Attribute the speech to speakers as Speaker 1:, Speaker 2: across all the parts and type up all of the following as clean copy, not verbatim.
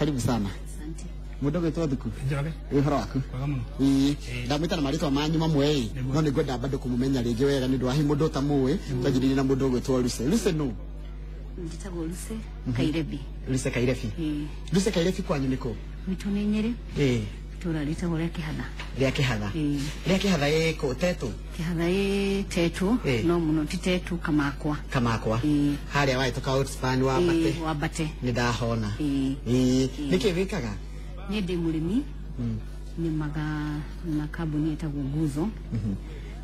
Speaker 1: Karibu sana.
Speaker 2: Asante.
Speaker 1: Mudogo to thuku.
Speaker 3: Njoroge.
Speaker 1: Ihoro waku.
Speaker 3: Kwaga muno.
Speaker 1: Ndamwita na marĩtwa manyu mamwe no nĩ ngwenda bado kumumenya rĩngĩ wega nĩ ndwahi mũndũ ta mũwe twanjĩrĩirie na mũndũ gwĩtwo Lucy. Lucy no.
Speaker 2: Njitagwo Lucy Kairebi.
Speaker 1: Lucy Kairebi. Lucy Kairebi kwanyu nĩkũ?
Speaker 2: Mitune Nyeri. Tura ritagwo rĩa Kĩhatha.
Speaker 1: Rĩa Kĩhatha. Rĩa Kĩhatha ĩkũ Tetu?
Speaker 2: Kĩhatha Tetu no muno ti Tetu Kamakwa.
Speaker 1: Kamakwa. Harĩa wahĩtũka Outspan wa Mbate.
Speaker 2: Wa Mbate.
Speaker 1: Nĩ ndahona. Nĩkĩ wĩkaga?
Speaker 2: Niĩ ndĩ mũrĩmi. Nĩmaga na kambuni ĩtagwo Nguzo.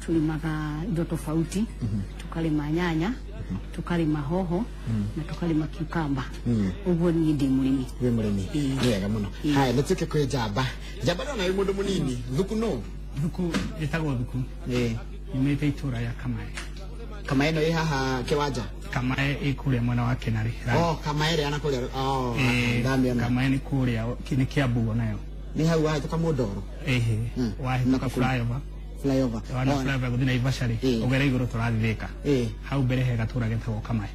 Speaker 2: Tulimaga indo tofauti. Tukalima nyanya. Tukalima hoho na tukalima cucumber. Uguo niĩ ndĩ mũrĩmi.
Speaker 1: Wĩ mũrĩmi. Nĩ wega mũno. Haya nĩtuĩke kwĩ Njamba. Njamba no nawe mũndũ mũnini. Thuku no?
Speaker 3: Thuku ĩtagwo Thuku. Nyumĩte itũra ya Kamae.
Speaker 1: Kamae no ĩ haha Kĩwanja?
Speaker 3: Kamae ĩ kũrĩa mwena wa Kĩnari.
Speaker 1: Kamae ĩrĩa na kũrĩa ndamĩona.
Speaker 3: Kamae nĩ kũrĩa nĩ Kĩambu nayo.
Speaker 1: Nĩ hau wahĩtũka Mũndoro?
Speaker 3: Wahĩtũka flyover.
Speaker 1: Flyover.
Speaker 3: Wana flyover gũthiĩ Naivasha rĩ ũgera igũrũ tũrathithĩka. Hau mbere he gatũra getagwo Kamae.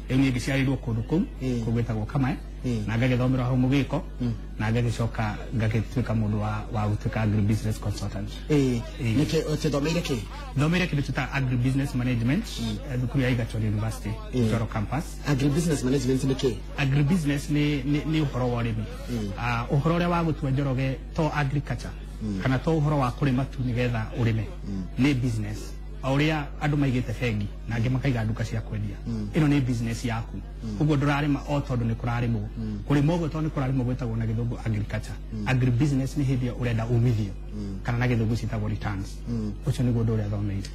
Speaker 3: Rĩu niĩ ngĩciarĩirwo kũndũ kũu gwĩtagwo Kamae na ngagĩthomera hau Mũgĩko na ngagĩcoka ngagĩtuĩka mũndũ wa gũtuĩka agribusiness consultant. Nĩkĩ ũthomeire kĩ? Thomeire kĩndũ twĩtaga agribusiness management thukuru ya Egerton University Njoro campus.
Speaker 1: Agribusiness management nĩ kĩ?
Speaker 3: Agribusiness nĩ ũhoro wa ũrĩmi. Ũhoro ũrĩa wa gũtua Njoroge to agriculture kana to ũhoro wa kũrĩma tu nĩgetha ũrĩme nĩ business. Auria andũ maigĩte bengi na angĩ makaiga nduka cia kwendia. Ĩno nĩ business yaku. Ũguo ndũrarĩma o tondũ nĩ kũrarĩmwo. Kũrĩma ũguo tondũ nĩ kũrarĩmwo gwĩtagwo na Gĩthũngũ agriculture. Agribusiness nĩ hĩndĩ ũrenda umithio kana na Gĩthũngũ ciĩtagwo returns. Ũcio nĩguo ũndũ ũrĩa thomeire.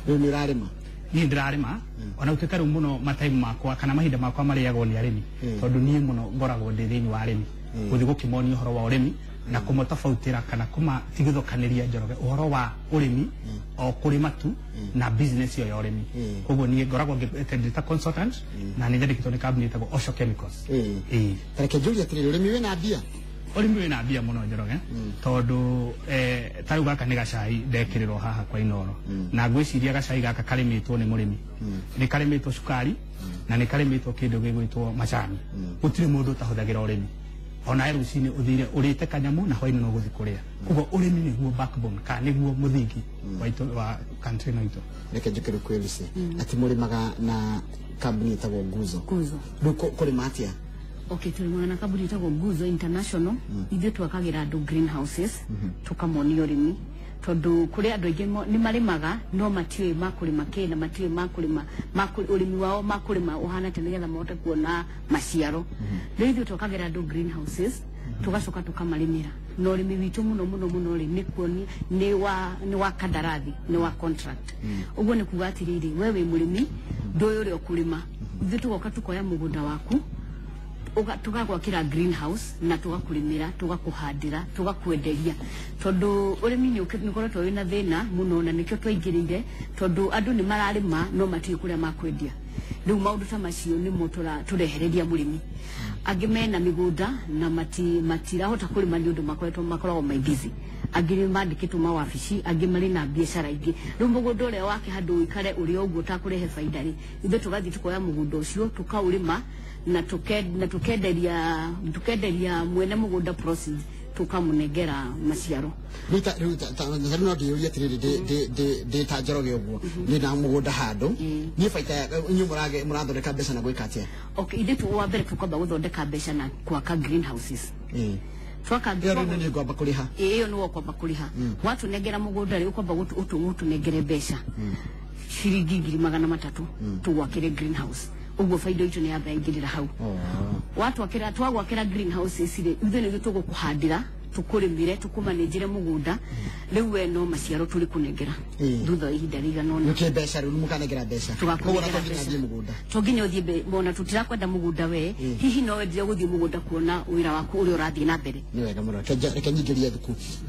Speaker 3: Rĩu nĩ ũrarĩma? Niĩ ndĩrarĩma ona gũtuĩka rĩu mũno mataimu makwa kana mahinda makwa marĩagwo nĩ arĩmi tondũ niĩ mũno ngoragwo ndĩ thĩinĩ wa arĩmi gũthiĩ gũkĩmonia ũhoro wa ũrĩmi na kũmũtabautĩra kana kũmatigithũkanĩria Njoroge ũhoro wa ũrĩmi o kũrĩma tu na business yo ya ũrĩmi. Koguo niĩ ngoragwo ngĩtendita consultant na nĩ nyandĩkĩtwo nĩ kambuni ĩtagwo Osho Chemicals. Tareke njũria atĩrĩrĩ ũrĩmi wĩna mbia? Ũrĩmi wĩna mbia mũno Njoroge tondũ ta rĩu gaka nĩ gacai ndekĩrĩrwo haha kwa Inoro na ngwĩciria gacai gaka karĩmĩtwo nĩ mũrĩmi. Nĩ karĩmĩtwo cukari na nĩ karĩmĩtwo kĩndũ gĩgwĩtwo macani. Gũtirĩ mũndũ ũtahũthagĩra ũrĩmi. Ona rũcinĩ ũthire ũrĩte kanyamũ na hwainĩ no gũthiĩ kũrĩa. Koguo ũrĩmi nĩguo backbone kana nĩguo mũthingi wa country no itũ. Reke njũkĩrĩ kwĩ Lucy atĩ mũrĩmaga na kambuni ĩtagwo Nguzo. Rĩu kũrĩma atĩa?
Speaker 2: Okay, tulimaga na kambuni ĩtagwo Nguzo International. Ithuĩ twakagĩra andũ greenhouses tukamonia ũrĩmi tondũ kũrĩ andũ aingĩ nĩ marĩmaga no matiũĩ makũrĩma kĩ na matiũĩ makũrĩma ũrĩmi wao makũrĩma ũhana ta nĩgetha mahote kuona maciaro. Rĩu ithuĩ twakagĩra andũ greenhouses tugacoka tukamarĩmĩra no ũrĩmi witũ mũno rĩ nĩ kuonia nĩ wa kandarathi nĩ wa contract. Ũguo nĩ kuuga atĩrĩrĩ we wĩ mũrĩmi ndũĩ ũrĩa ũkũrĩma ithuĩ tũgoka tukoya mũgũnda waku tugagwakĩra greenhouse na tugakũrĩmĩra tugakũhandĩra tugakwenderia tondũ ũrĩmi nĩ ũkoretwo wĩna thĩna mũno na nĩkĩo twaingĩrĩire tondũ andũ nĩ mararĩma no matiũĩ kũrĩa makwendia. Rĩu maũndũ ta macio nĩmo tũrehereria mũrĩmi. Angĩ mena mĩgũnda na matirahota kũrĩma nĩ ũndũ makoragwo mai busy. Angĩ mandĩkĩtwo mawabici angĩ marĩ na biacara ingĩ. Rĩu mũgũnda ũrĩa wake handũ ũikare ũrĩ o ũguo ũtakũrehe baida rĩ ithuĩ tũgathiĩ tukoya mũgũnda ũcio tukaũrĩma na tukenderia mwene mũgũnda proceeds tukamũnengera maciaro.
Speaker 1: Rĩu no ndĩyũrie atĩrĩrĩ ndĩ ta Njoroge ũguo ndĩ na mũgũnda handũ niĩ baita inyuĩ mũrathondeka mbeca na gwĩka atĩa?
Speaker 2: Okay, ithuĩ wa mbere tũkwamba gũthondeka mbeca na gwaka greenhouses. Twaka
Speaker 1: nĩ ngwamba kũrĩha?
Speaker 2: Ĩyo nĩwe ũkwamba kũrĩha. Watũnengera mũgũnda rĩ ũkwamba gũtũnengere mbeca ciringi 300 tũgwakĩre greenhouse. Uguo baida itu nĩ yamba ingĩrĩra hau. Twagwakĩra greenhouses rĩ ithuĩ nĩguo tũgũkũhandĩra tukũrĩmĩre tukũmanĩnjĩre mũgũnda rĩu we no maciaro tũrĩ kũnengera thutha wa ihinda rĩigana ũna.
Speaker 1: Nĩkĩ mbeca rĩu mũkanengera mbeca? Koguo natũnginya mũgũnda.
Speaker 2: Tonginya ũthiĩ bona tutirakwenda mũgũnda we hihi no wendire gũthiĩ mũgũnda kuona wĩra waku ũrĩa ũrathiĩ na mbere.
Speaker 1: Nĩ wega mũno. Reke nyingĩrie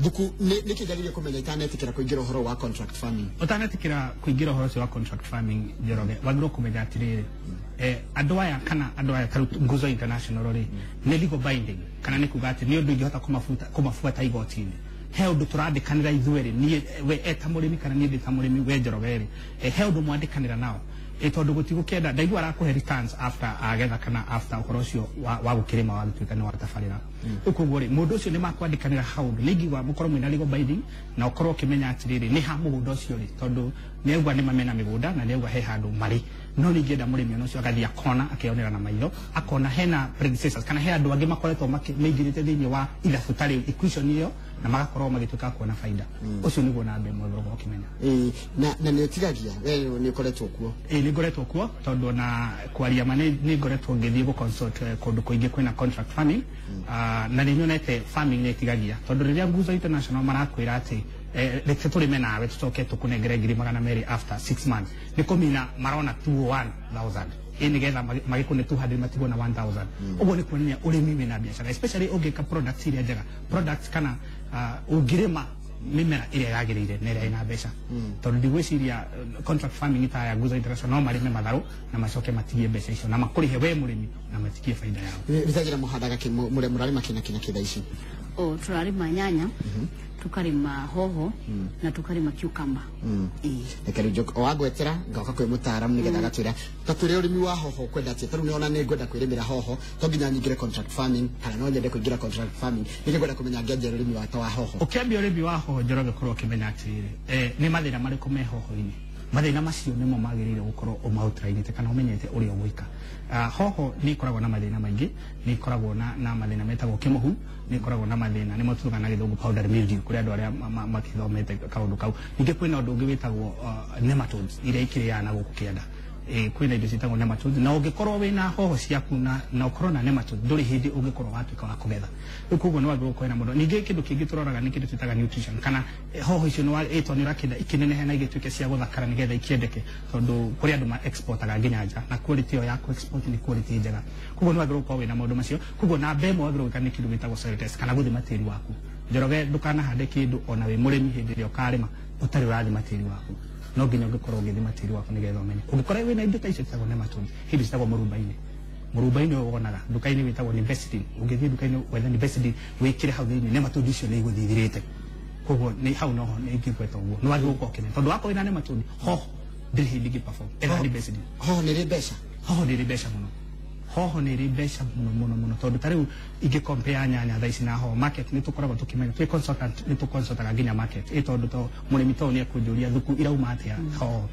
Speaker 1: Thuku nĩ kĩgerio kũmenya itanetikĩra kũingĩra ũhoro wa contract farming. Ũtanetikĩra
Speaker 3: kũingĩra ũhoro wa contract farming Njoroge wagĩrĩirwo kũmenya atĩrĩrĩ andũ aya Nguzo International rĩ nĩ legal binding kana nĩ kuga atĩ nĩ ũndũ ingĩhota kũmabuata igoti-inĩ. He ũndũ tũrandĩkanĩra ithuĩ rĩ niĩ we eta mũrĩmi kana niĩ ndĩ ta mũrĩmi we Njoroge rĩ he ũndũ mwandĩkanĩra nao tondu gutigukenda ndaigua arakuhe returns after agetha kana after ukorocio wa gukirima wa gituika ni wa tafarira ukugo ri mundu ucio ni makwandikanira hau ligi wa mukoro mwina legal binding na ukoro kimenya atiriri ni ha mugundo ucio ri tondu ni egwa ni mamena migunda na ni egwa he handu mari no ningienda murimi ucio agathia kona akionera na maitho akona hena predecessors kana he andu angi makoretwo meigirite thiini wa ithabu tari equation iyo na magakorwo magituika kuona faida ucio niguo na mbe mwego ukimenya
Speaker 1: na ni tigagia we ni koretwo kuo
Speaker 3: ni ngoretwo kuo tondu na kwaria mane ni ngoretwo ngithii go consult kundu kuingi kwina contract farming na ni nyonete farming ni tigagia tondu riria Nguzo International marakwira ati reke turime nawe tucoke tukunengere 200,000 after 6 months ni kumina marona 201,000 ini getha magikune 200 matigo na 1,000 ugo ni kuonia urimi wina biashara especially ungika products iria njega products kana ungirima mimera iria yagirire nere ina mbeca tondu ndigwiciria contract farming ita ya Nguzo International no marime matharu na macoke matigie mbeca icio na makurihe we murimi na matigie faida yao
Speaker 1: bizagira muhandaga murarima kina kida ici
Speaker 2: turarima nyanya tukarima hoho na tukarima cucumber
Speaker 1: ekarijo wagwetera ngoka kwe mutaaramu nigetha gatwira tatwire urimi wa hoho kwenda ati taru niona ni ngwenda kwirimira hoho to nginya nyingire contract farming kana no nyende kuingira contract farming ni ngwenda kumenya ngianjia urimi wa hoho
Speaker 3: ukiambia urimi wa hoho njoroge korwo kimenya ati ni mathina mariku me hoho-ini mathina macio nimo magirire gukorwo umautrainite kana umenyete uri ogwika hoho ni koragwo na mathina maingi ni koragwo na mathina metagwo kimuhu ni koragwo na mathina ni motuga na githungu powder mildew kuri andu aria makithomete kaundu kau ninge kwina undu ungi witagwo nematodes iria ikiriana guku kianda kwina indo citagwo nematodes na ungikorwo wina hoho ciaku na ukorwo na nematodes nduri hindi ungikorwo watuika wa kugetha ukugo no wagirwo kwina mundu ninge kindu kingi turoraga ni kindu twitaga nutrition kana hoho icio no eto ni rakenda ikinenehe na igituike cia guthakara nigetha ikiendeke tondu kuri andu ma exportaga nginya nja na quality yo ya ku export ni quality njega kugo no wagirwo kwa wina maundu macio kugo na mbemo wagirwo kana kindu witagwo soil test kana guthima tiri waku njoroge ndukana hande kindu ona we murimi hindi rio karima utari urathima tiri waku no nginya ungikorwo ugithima tiri waku nigetha umenye ungikorwo wina indo ta icio citagwo nematodes hindi citagwo murubaini wonaga ndukaini witagwo Nibestin ungithii ndukaini wetha Nibestin wikire hau thiini nematodes icio ni iguthithirite koguo ni hau noho ni ingigweta uguo no wagi gukokene tondu wako wina nematodes hoho ndiri hindi giperform etha Nibestin
Speaker 1: hoho ni ribeca
Speaker 3: muno hoho ni ribeca muno tondu tariu ingi compare nyanya thaisi na hoho market ni tukoragwo tukimenya twi consultant ni tukonsultaga nginya market tondu to murimi to ni akunjuria thuku irauma atia hoho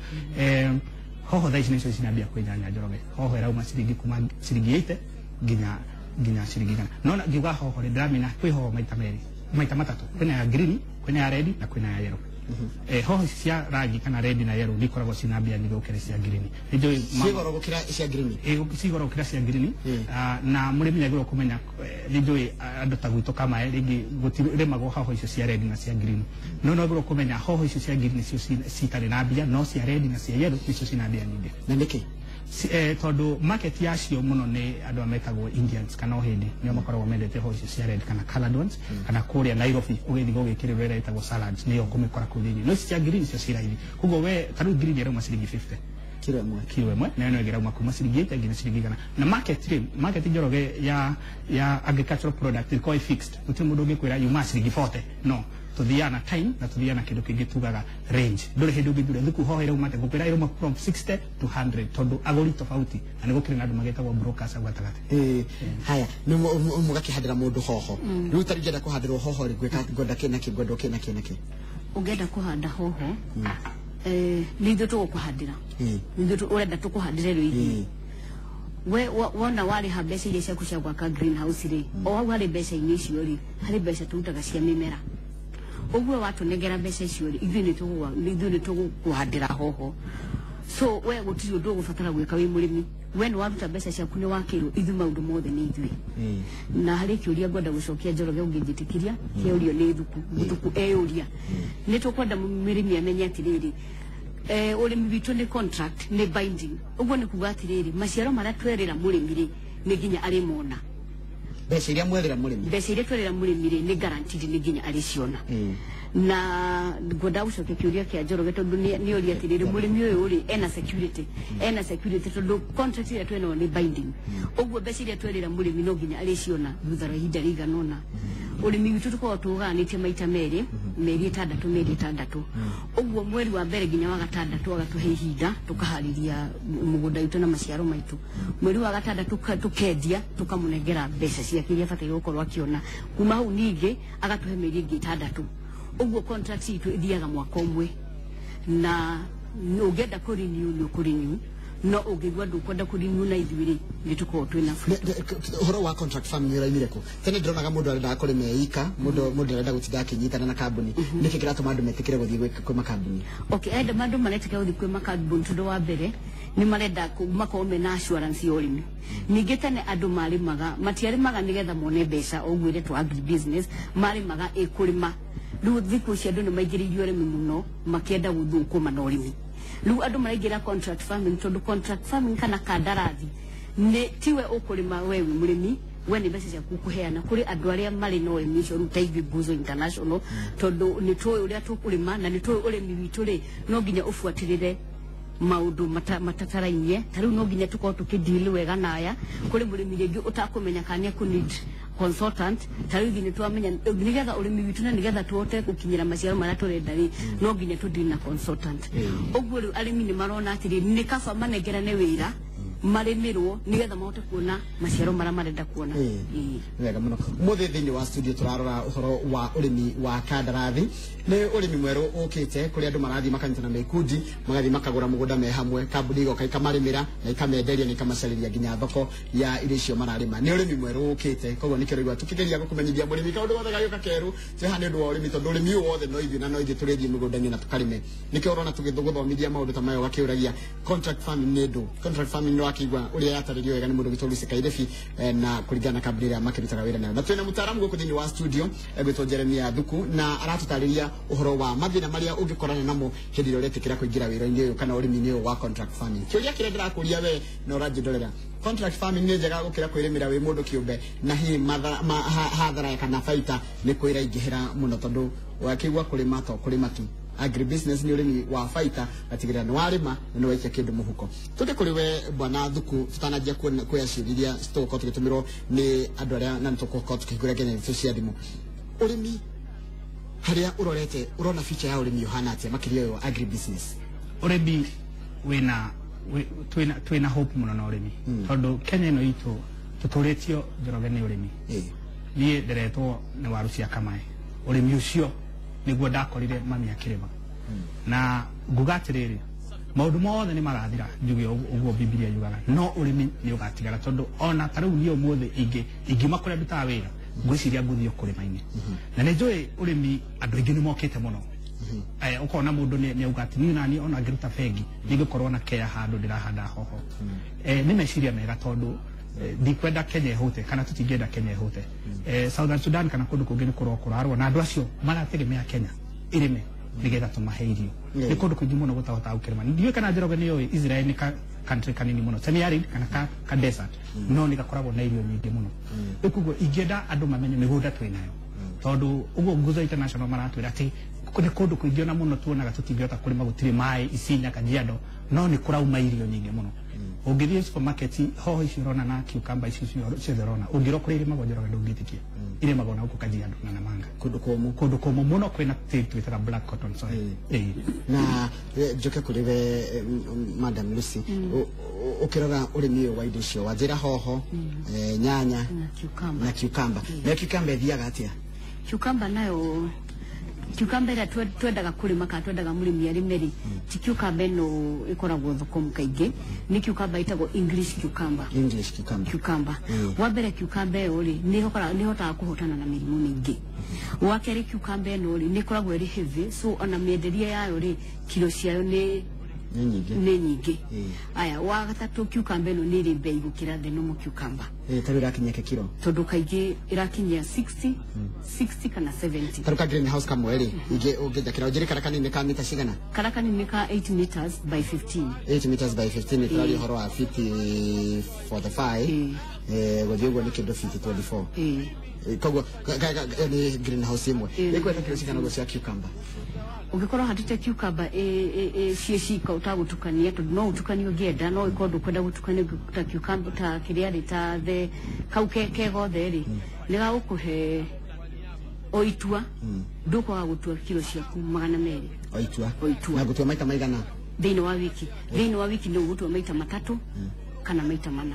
Speaker 3: hoho thaisi nicio cinambia kwi nyanya njoroge hoho irauma ciringi kuma ciringi 8 nginya ciringi 4 no ngiuga hoho ri ndramina kwi hoho maita matatu kwina ya green kwina ya red na kwina ya yellow hoho cia rangi kana red na yellow ni koragwo cinambia ni gukira cia green ndio
Speaker 1: sigoro gukira cia green
Speaker 3: sigoro gukira cia green na murimi nyagiro kumenya ndio andu ta gwitu kama ringi gutiremagwo hoho icio cia red na cia green no nyagiro kumenya hoho icio cia green cio citari na mbia no cia red na cia yellow icio cinambia nyingi
Speaker 1: na niki
Speaker 3: tondu market yacio muno ni andu ametagwo Indians kana ohindi nio makoragwo mendete hoho icio cia red kana colored ones kana kuria Nairobi ugithi gugikirira ira itagwo salads nio kumikora kuthini no cia green icio ciraithi kugo we taru green irauma ciringi 50 kilo imwe na no gira kuma ciringi 8 nginya ciringi 100 na market njoroge ya agricultural product is quite fixed uti mundu ngikwira yuma ciringi 40 no tuthiana time na tuthiana kindu kingi tugaga range ndore hindu ngithura thuku hoho irauma te gukwira irauma from 60 to 100 tondu aguri tofauti na nigukire na andu magetagwo brokers agwatagate
Speaker 1: haya ni mugakihadira mundu hoho riu tari ngenda kuhadirwo hoho ri gwika ngoda kina kingwendo kina
Speaker 2: ungenda kuhanda hoho nithu tugukuhandira nithu urenda tukuhandire rwigi we wona wari ha mbeca iria ciaku cia gwaka greenhouse ri o wau hari mbeca ini icio ri hari mbeca turutaga cia mimera uguo watu negera mbeca icio ri ithuĩ nĩ tũgũkuhandĩra hoho so we gũtirĩ ũndũ ũgũbatara gwĩka wĩ mũrĩmi we nĩ waruta mbeca ciaku nĩ wakĩrwo ithuĩ maũndũ mothe nĩ ithuĩ na harĩ kĩũria ngwenda gũcokia Njoroge ũngĩnjĩtĩkĩria kĩũrio nĩ thuku eyũria nĩ tũkwenda mũrĩmi amenye atĩrĩrĩ ũrĩmi witũ nĩ contract nĩ binding ũguo nĩ kuga atĩrĩrĩ maciaro marĩa twerĩra mũrĩmi rĩ nĩ nginya arĩmona
Speaker 1: mbeca iria mwerĩra mũrĩmi
Speaker 2: rĩ nĩ guaranteed nĩ nginya arĩciona na ngwenda gũcokia kĩũria kĩa Njoroge tondũ nĩ ũria atĩrĩrĩ mũrĩmi ũyũ rĩ ena security tondũ contract ĩrĩa twĩnayo nĩ binding ũguo mbeca iria twerĩra mũrĩmi no nginya arĩciona thutha wa ihinda rĩigana ũna urimi witu tuko tuganite maita meri meri itandatu uguo mweri wa mbere ginya wa gatandatu agatuhe ihinda tukahariria mugunda witu na maciaro maitu mweri wa gatandatu tukendia tukamunengera mbeca cia kiria bataire gukorwo akiona kuma hau ningi agatuhe meri ingi itandatu uguo contract itu ithiaga mwaka umwe na ugenda kurenew ni kurenew no ugigwa ndukwenda kurenew na ithwiri nituko twina
Speaker 1: horo wa contract farming iraimire ko tene ndironaga mundu arenda akorime eika mundu arenda gutinda akinyitana na kambuni niki kiratuma andu metikire guthii gwika makambuni
Speaker 2: okay enda mandu maretika guthii kwa makambuni tundu wa mbere ni marenda makome na assurance yorimi ningi tene andu marimaga matiarimaga nigetha mone mbeca ogwire to agri business marimaga ikurima riu thiku cia andu ni maigiririo urimi muno makienda guthukuma na urimi riu andu maraigira contract farming tondu contract farming kana kandarathi ni tiwe ukurima wewe murimi we ni mbeca ciaku kuheana kuri andu aria mari no urimi ucio ruta Ivi Nguzo International tondu ni tuwe uria tukurima na ni tuwe urimi witu ri no nginya ufuatirire maundu matatarainie tariu no nginya tuko tukideal wega naya kuri murimi ringi utakumenya kana ku need consultant tariu nginya twamenya nigetha urimi witu na nigetha tuote gukinyira maciaro mara turenda ri no nginya tudil na consultant uguo riu arimi ni marona atiri ni kaba manengera ne wira marimirwo nigetha mahote kuona maciaro mara marenda kuona
Speaker 1: wega muno muthe thini wa studio turarora uhoro wa urimi wa kandarathi ni urimi mweru ukite kuri andu marathi makanyitana na ikundi magathi makagura mugunda me hamwe kambuni igoka ikamarimira na ikamenderia na ikamacariria nginya thoko ya irio icio mararima ni urimi mweru ukite koguo ni kirigwa tukigeria gukumenyithia murimi kaundu gothe gayuka keru tehane ndu wa urimi tondu urimi wothe no ithi na no ithi turithi mugunda-ini na tukarime nikio urona tugithuguthomithia maundu ta mayo gakiuragia contract farming ni ndu contract farming no akigwa uria yataririo wega ni mundu gituru Sikairefi na kuringana kabiri ya makirutaga wira nayo na twina mutaaramu guku thini wa studio egwitwo Jeremia Thuku na aratutariria uhoro wa mathina maria ungikorana namo hindi ro retikira kuingira wira-ini uyu kana urimi-ini uyu wa contract farming kiuria kire ndirakuria we no urajindorera contract farming ni njega gukira kwirimira wi mundu kiumbe na hi hathara kana baita ni kwira ingihira muno tondu wakigwa kurima to kurima tu agribusiness ni urimi wa faita atigira ni warima ni waikia kindu muhuko tuke kuri we bwana Thuku tutanajia kuyaciriria stoko tugitumiro ni andu aria na nituko tukigura Kenya cia thimu urimi haria urorete urona future ya urimi yohana atia makiria yo agribusiness
Speaker 3: urimi twina hope muno na urimi tondu Kenya no itu tuturitio Njoroge ni urimi nie nderetwo ni waru cia kamae urimi ucio niguo ndakorire mami akirima na ngugatiriri maundu mothe ni magathira njuge uguo Biblia yugaga no urimi ni ugatigara tondu ona tariu ni umuthi ingiuma kuria ndutaga wira ngwiciria nguthio kurima-ini na ni njui urimi andu ingi ni mokite muno ukona mundu ni ugati ni nani ona ngiruta bengi ningikorwo na kea handu ndirahanda hoho ni meciria mega tondu ndikwenda Kenya ihute kana tutingenda Kenya ihute Southern Sudan kana kundu kungi ni kurarwo na andu acio marategemea Kenya irime nigetha tumahe irio ni kundu kungi muno gutahota gukirima ndiwe kana Njoroge ni yo Israel ni country kanini muno semi arid kana ka desert no ni gakoragwo na irio nyingi muno ikugo ingenda andu mamenye migunda twinayo tondu uguo Nguzo International maratwira ati ni kundu kuingi ona muno tuonaga tutingihota kurima gutiri mai Isinya Kajiado no ni kurauma irio nyingi muno ungithie supermarket hoho icio rona na cucumber icio ciothe rona ungiro kuri irima Njoroge ndungitikia irima gona huko Kajiado na Namanga kundu komo muno kwina twitaga black cotton soil
Speaker 1: na njoke kuri we Madam Lucy ukirora urimi wa indo icio wajira hoho nyanya na cucumber na cucumber thiaga atia
Speaker 2: cucumber nayo cucumber ira twendaga kurima ka twendaga murimi arimeri ti cucumber no ikoragwo thoko mukaingi ni cucumber itagwo English cucumber wa mbere cucumber uri ni hotaga kuhotana na mirimu mingi wa keri cucumber no uri ni koragwo iri heavy so ona mienderia yayo ri kilo ciayo ni nyingi aya wa gatatu cucumber no ni ri bei gukira the normal cucumber
Speaker 1: taru irakinya kilo
Speaker 2: tondu kaingi irakinya 60 kana 70
Speaker 1: taruka greenhouse kamwe ri ige ungejakira ujiri karakani ni ka mita cigana
Speaker 2: karakani ni ka 8 meters by 15
Speaker 1: 8 meters by 15 ni tari horo wa 50 45 gothiugo ni kindu 50 24 kogo ni greenhouse imwe ikwenda kilo cigana go cia cucumber
Speaker 2: ugikorwo hatite cucumber ciecika utagutukania tondu no utukanie ungienda no ikondu kwenda gutukania ta cucumber ta kiria ri ta the kauke gothe ri niga gukuhe oitua nduko wa gutua kilo ciaku 200
Speaker 1: oitua na gutua maita maigana
Speaker 2: thĩinĩ wa wiki ndio gutua maita 3 kana maita 4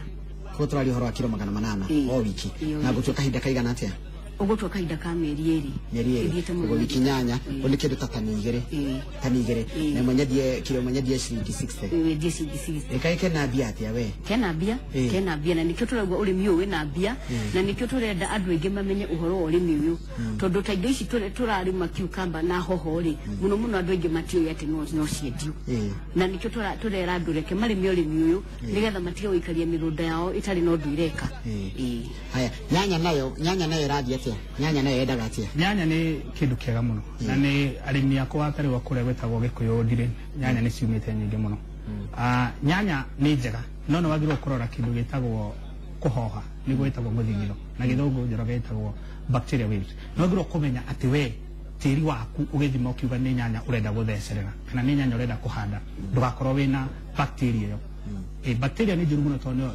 Speaker 1: ko turari horo wa kilo 800 o wiki na gutua kahinda kaigana atia
Speaker 2: ugutua kahinda ka mĩeri 2
Speaker 1: ugo wiki nyanya uli kindu ta tani igere na mwenyedie kilo mwenyedie shilingi 60
Speaker 2: die shilingi 60
Speaker 1: ekaike na bia atia we
Speaker 2: kena bia na nikio turagwa urimi uyu wina bia na nikio turenda andu aingi mamenye uhoro wa urimi uyu tondu ta indo ici turarima cucumber na hoho ri muno andu aingi matio yate no ciendio na nikio turera andu reke marimi urimi uyu nigetha matige guikaria mirunda yao itari no ndu ireka
Speaker 1: haya nyanya nayo radia atia nyanya nayo yendaga atia
Speaker 3: nyanya ni kindu kiega muno na ni arimi akwa atari wa kuria gwetagwo gikuyu ndire nyanya ni ciumite nyingi muno nyanya ni njega no wagirwo kurora kindu gitagwo kuhoha ni gwetagwo muthingiro na githungu njoro gitagwo bacteria waves no wagirwo kumenya ati we tiri waku ugithima ukiuga ni nyanya urenda guthecerera kana ni nyanya urenda kuhanda ndugakorwo wina bacteria yo bacteria ni njuru muno tondu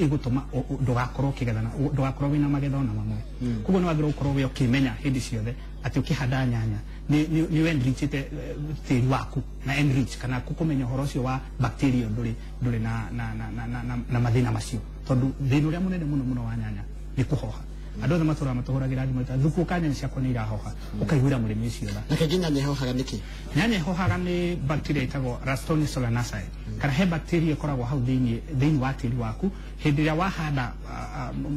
Speaker 3: igutuma ndugakorwo kigethana ndugakorwo wina magetha na mamwe kugo ni wagirwo ukorwo we ukimenya hindi ciothe ati ukihanda nyanya ni enrichite tiri waku na enrich kana kukumenya horo cio wa bacteria nduri na mathina macio tondu thina uria munene muno wa nyanya ni kuhoha andu othe matura matuhuragira thimo ta thuku kanya ciakwa ni irahoha ukaiguira murimi ucio tha
Speaker 1: na kaginya nyehohaga niki
Speaker 3: nyanya ihohaga ni bacteria itagwo Ralstonia solanaceae kana he bacteria ikoragwo hau thiini wa tiri waku hindi ria wahanda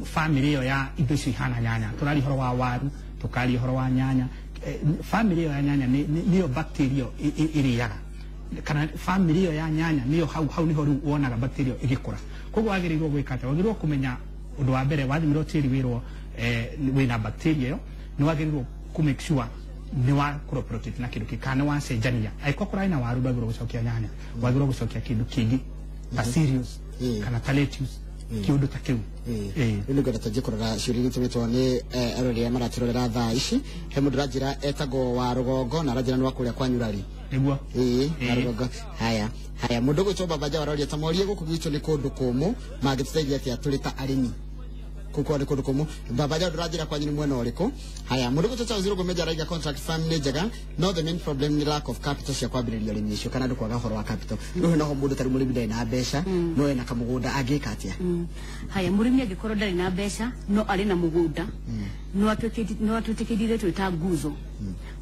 Speaker 3: family iyo ya indo icio ihana nyanya turari horo wa waru tukari horo wa nyanya family iyo ya nyanya niyo bacteria iriaga kana family iyo ya nyanya niyo hau niho riu wonaga bacteria igikura koguo wagirirwo gwikata wagirirwo kumenya undu wa mbere wathimirwo tiri wirwo wina bacteria iyo ni wagirirwo ku make sure ni wa protect na kindu kikane wa cenjania aiko kuraina waru ndagirwo gucokia nyanya wagirwo gucokia kindu kingi ta cereals kana ta lettuce kiundu ta kiu
Speaker 1: ni gwenda taje kurora ciuri gitumitwo ni aroria maratirorera thaa ici he mundu rajira etago wa rugongo na rajira ni wa kuria kwa nyurari
Speaker 3: niguo
Speaker 1: rugongo haya mundu gwitwo babaja waroria tamorie guku gwitwo ni kundu kumu magititeithia atia turi ta arimi kuko ni kundu kumu babaja rajira kwa nyini mwena uriko haya mundu gwitwo cha zero meja raiga contract farm ni njega no the main problem ni lack of capital cia kwambiriria urimi icio kana ndukwaga horo wa capital no no mundu tari murimi ndai na mbeca no ena kamugunda agika atia
Speaker 2: haya murimi agikorwo ndari na mbeca no ari na mugunda no atutikidire twita nguzo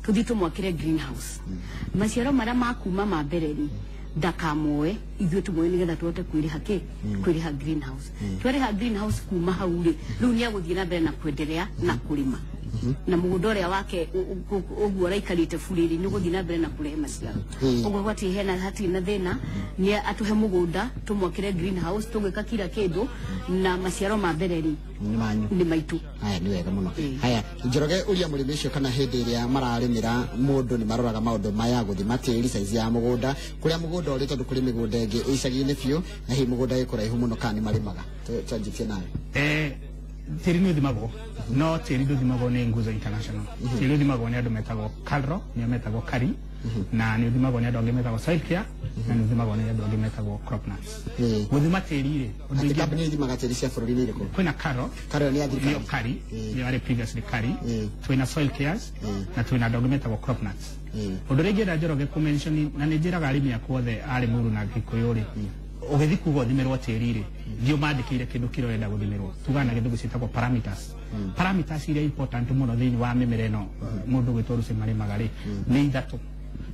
Speaker 2: tuthi tumwakire greenhouse maciaro maria makuma mambere ndakamoe ithuĩ tumwe nigetha tuhote kwiriha greenhouse twariha greenhouse kuma hau ri riu ni agũthiĩ na mbere na kwendelea na kulima na mugunda ũrĩa wake ũguo raikarĩte burĩri ni gũthiĩ na mbere na kurehe maciaro ũguo gwati hena hatirĩ na thĩna ni atuhe mugunda tumwakire greenhouse tũgwĩka kila kĩndũ na maciaro ma mbere ri ni maitu
Speaker 1: haya ni wega muno haya njoroge uria murimi ucio kana hindi iria mararimira mundu ni maroraga maundu maya guthima tiri size ya mugunda kuria mugunda uri tondu kuri migunda ingi icagi-ini biu na hi mugunda ikuraihu muno kana marimaga twanjitie nayo
Speaker 3: tiri ni thimagwo no tiri thimagwo ni Nguzo International tiri thimagwo ni andu metagwo Calro ni metagwo Kari na ni thimagwo ni andu angi metagwo Soil Care na ni thimagwo ni andu angi metagwo Cropnuts guthima tiri ri
Speaker 1: undu ingi kabini thimaga tiri cia bururi ni riko
Speaker 3: kwina Calro
Speaker 1: ni athirikari
Speaker 3: ni Kari ni wale previously Kari twina Soil Cares na twina andu angi metagwo Cropnuts undu ringi nda njoroge ku mention na ni njiraga arimi akwothe ari muru na Gikuyu ri ugithi kugo thimirwo tiri ri ndio mandikire kindu kirorenda guthimirwo tugana githugu citagwo parameters iria important muno thiini wa mimera ino mundu gwitwo ruci mari magari ni ithatu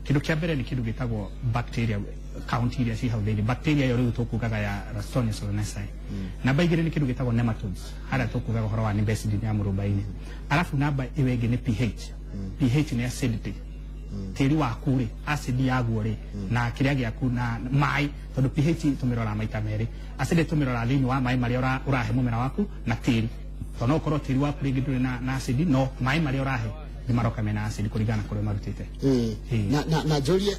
Speaker 3: kindu kia mbere ni kindu gitagwo bacteria count iria ci hau thiini bacteria yo riu tukugaga ya Ralstonia solanaceae namba igiri ni kindu gitagwo nematodes haria tukugaga horo wa nimbecidin ya murumba-ini alafu namba iwe ingi ni pH ni acidity tiri waku ri acid yaguo ri na kiria giaku na mai tondu pH tumirora maita meri acid tumirora thiini wa mai maria urahe mumera waku na tiri tono korwo tiri waku ringi nduri na acid no mai maria urahe maroka mena acid kuringana kuri marutite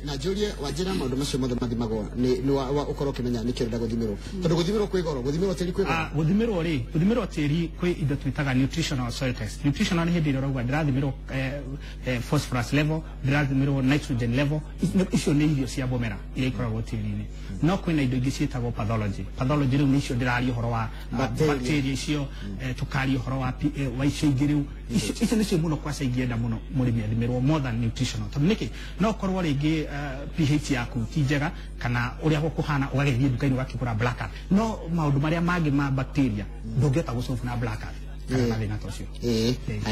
Speaker 1: na jorie wajira maundu macio mothe mathimagwo ni wa ukoro kimenya ni kirenda guthimirwo tondu guthimirwo kwi goro guthimirwo tiri kwi goro
Speaker 3: guthimirwo tiri kwi indo twitaga nutritional soil test nutritional ni hindi ro rauga ndirathimirwo phosphorus level ndirathimirwo nitrogen level icio ni irio cia bomera iria ikoragwo tiri-ini no kwina indo ingi ciitagwo pathology riu nicio ndiraria uhoro wa bacteria icio tukari uhoro wa icio ingi riu icio nicio muno kwasa ingienda muno murimi athimirwo more than nutritional tondu niki no korwo ringi pH yaku ti njega kana uria gukuhana ugagethie nduka-ini ugakigura black card no maundu maria mangi ma bacteria ndungihota gusolve na black card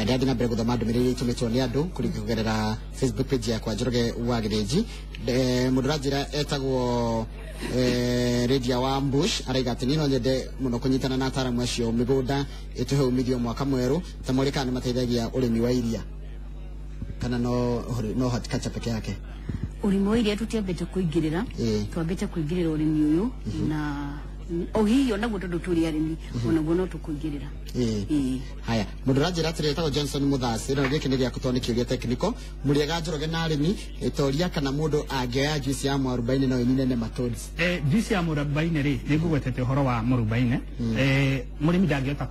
Speaker 3: ndathi na mbere guthoma ndumiriri itumitwo ni andu kugerera Facebook page yakwa Njoroge wa Gireji mundu ranjira etagwo Redia wa Ambush araiga ati nino nyende muno kunyitana na ataramu acio migunda ituhe umithio mwaka mweru tamurika ni mateithagia urimi wa iria kana no hatikacha peke yake
Speaker 2: urimi wa iria tutiambete kuingirira twambete kuingirira urimi uyu na ohiyo naguo tondu turi arimi onaguo no tukuingirira
Speaker 1: haya mundu ranjira atiretago Johnson Muthasi na giki ni gya kutoni kiuria technical muriega Njoroge na arimi itoria kana mundu angioya juice ya mwarubaini no inine ne matods
Speaker 3: juice ya mwarubaini ri nigugwetete uhoro wa mwarubaini murimi ndangiota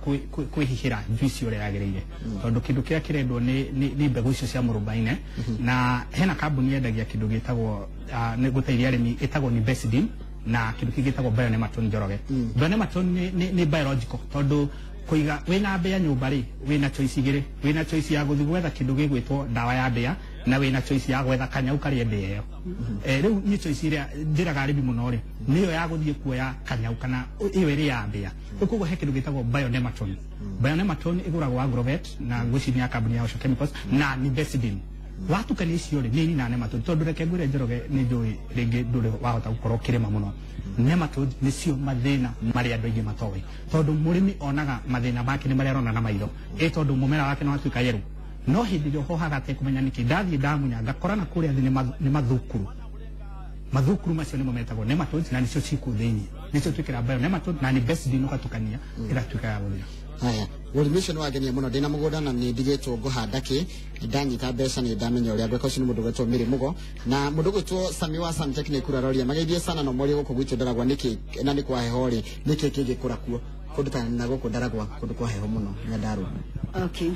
Speaker 3: kwihihira juice uria yagirire tondu kindu kia kirendwo ni mbegu icio cia mwarubaini na hena kambuni yendagia kindu gitagwo ni guteithia arimi itagwo ni Bestidin na kindu kigitagwo bionematone Njoroge bionematone ni biological tondu kuiga wina mbea nyumba ri wina choice igiri wina choice ya guthi gwetha kindu gigwitwo ndawa ya mbea na wina choice ya gwetha kanyau karia mbea iyo riu ni choice iria ndiraga arimi muno ri niyo ya guthie kuoya kanyau kana iyo iri ya mbea ukugo he kindu gitagwo bionematone iguragwo Agrovet na gwicinia ya kambuni ya Osho Chemicals na ni Bestidin watukania icio ri nini na nematode tondu reke ngwire Njoroge ni njui ringi nduri wahota gukorwo kirima muno nematode nicio mathina maria andu aingi matowe tondu murimi onaga mathina make ni maria arona na maitho tondu mumera wake no atuika yeru no hindi rio hohaga te kumenya niki ndathie ndamunya ngakorana kuria thi ni mathukuru macio ni mometagwo nematode na nicio ciku thiini nicio twikira bio nematode na ni Bestidin ugatukania igatuika ya guthia
Speaker 1: haya ulimisho wagenia muno ndina mugunda na ni ndigitwo guhanda ki ndanyita mbeca ni ndamenya uria gweka ucio ni mundu gwetwo Miri Mugo na mundu gwetwo Sami wa Sam Technical aroria mageithie sana no mori guko gwitwo ndaragwa niki na ni kwa heho ri niki kingikura kuo kundu ta na guko ndaragwa kundu kwa heho muno nyandaru
Speaker 2: okay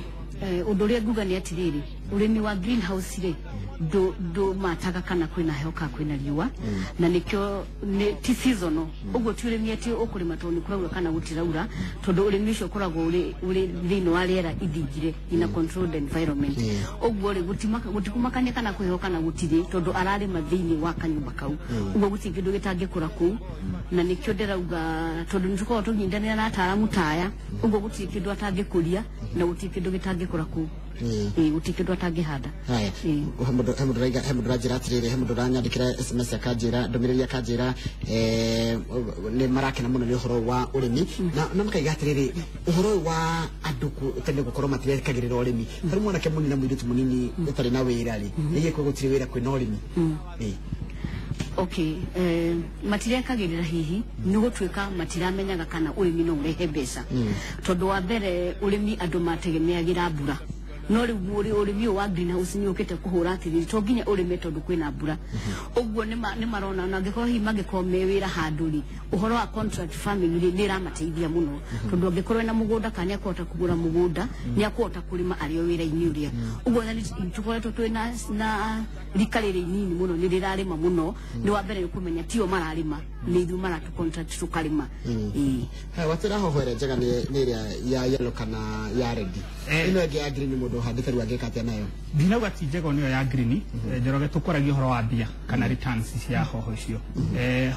Speaker 2: undu uria nguga ni atiriri urimi wa greenhouse ri do mataga kana kwina heho ka kwina riua na nikyo ti seasonal uguo ti urimi ati ukurima toni kuraura kana gutiraura tondu urimi ucio kuragwo uri thini wa riera ithingire ina controlled environment uguo ri gutikumakania kana kwiho kana gutiri tondu ararima thini wa kanyumba kau uguo guti kindu gitangikura ku na nikyo ndirauga tondu nituko tunyindanira na ataramu taya uguo guti kindu atangikuria na guti kindu gitangikura ku utikindu atangihanda
Speaker 1: haya hemundu ranjira atiriri hemundu ranyandikira SMS akanjira ndumiriri akanjira ni marakena muno ni uhoro wa urimi na makaiga atiriri uhoro wa andu tene gukorwo matirekagirira urimi tari mwanake munini na muiritu munini utari na wira ri niye ko gutiri wira kwina urimi
Speaker 2: okay matirekagirira hihi ni gutwika matiramenyaga kana urimi no urehe mbeca tondu wa mbere urimi andu mategemeagira mbura no riu urimi wa greenhouse ni ukite kuhura atiri to nginya urime tondu kwina mbura uguo ni marona na ngiko hi magiko mewira handuri uhoro wa contract farming ni ramateithia muno tondu ngikorwo na mugunda kana akota kugura mugunda ni akota kurima ario wira ini uria uguo ni tukoretwo twina na rikarire inini muno ni rirarima muno ni wa mbere kumenya tio mararima ni ithu maratu contract tukarima
Speaker 1: watira hohore njega ni ria ya yellow kana ya red ino ege ya green mundo handika ru angeka atia nayo
Speaker 3: ndinauga ti njega niyo ya green Njoroge tukoragia horo wa bia kana returns cia hoho icio